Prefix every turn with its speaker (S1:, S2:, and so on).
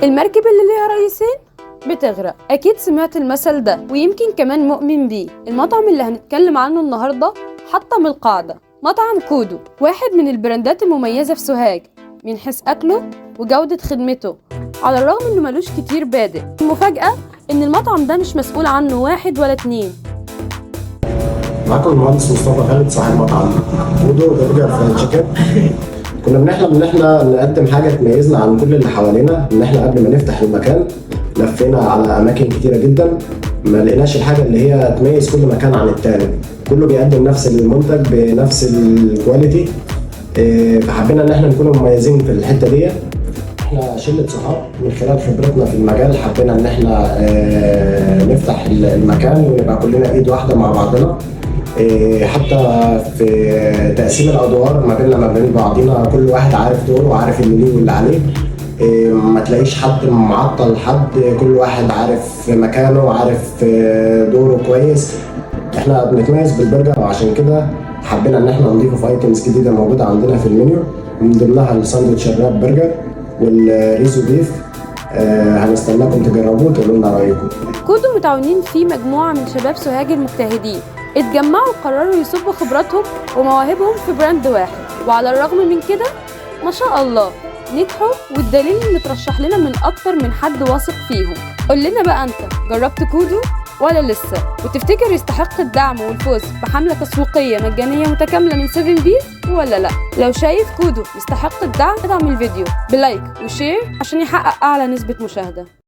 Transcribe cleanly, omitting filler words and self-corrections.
S1: المركب اللي ليها رئيسين بتغرق. أكيد سمعت المثل ده ويمكن كمان مؤمن بيه. المطعم اللي هنتكلم عنه النهاردة حطم القاعدة، مطعم كودو، واحد من البراندات المميزة في سوهاج من حيث أكله وجودة خدمته، على الرغم إنه ملوش كتير بادئ. المفاجأة إن المطعم ده مش مسؤول عنه واحد ولا اتنين.
S2: معاكم المهندس مصطفى خالد صاحب مطعم كودو برجر فرايد تشيكن. كنا بنحلم ان احنا نقدم حاجه تميزنا عن كل اللي حوالينا. ان احنا قبل ما نفتح المكان لفينا على اماكن كتيره جدا، ما لقيناش الحاجه اللي هي تميز كل مكان عن التاني. كله بيقدم نفس المنتج بنفس الكواليتي، فحبينا ان احنا نكون مميزين في الحته دي. احنا شله صحاب من خلال خبرتنا في المجال حبينا ان احنا نفتح المكان ونبقى كلنا ايد واحده مع بعضنا. حتى في تقسيم الادوار ما بيننا ما بين بعضينا، كل واحد عارف دوره وعارف اللي ليه واللي عليه. ما تلاقيش حد معطل حد، كل واحد عارف مكانه وعارف دوره كويس. احنا بنتميز بالبرجر وعشان كده حبينا ان احنا نضيفه في ايتمز جديده موجوده عندنا في المنيو، من ضمنها الساندوتش الراب برجر والريزو بيف. هنستناكم تجربوه وتقولوا لنا رايكم.
S1: كودو متعاونين فيه مجموعة من شباب سوهاج المجتهدين، اتجمعوا وقرروا يصبوا خبراتهم ومواهبهم في براند واحد، وعلى الرغم من كده ما شاء الله نجحوا، والدليل ان مترشح لنا من اكتر من حد واثق فيهم. قول لنا بقى انت جربت كودو ولا لسه؟ وتفتكر يستحق الدعم والفوز بحملة تسويقية مجانية متكاملة من 7 بيز ولا لا؟ لو شايف كودو يستحق الدعم ادعم الفيديو بلايك وشير عشان يحقق اعلى نسبة مشاهدة.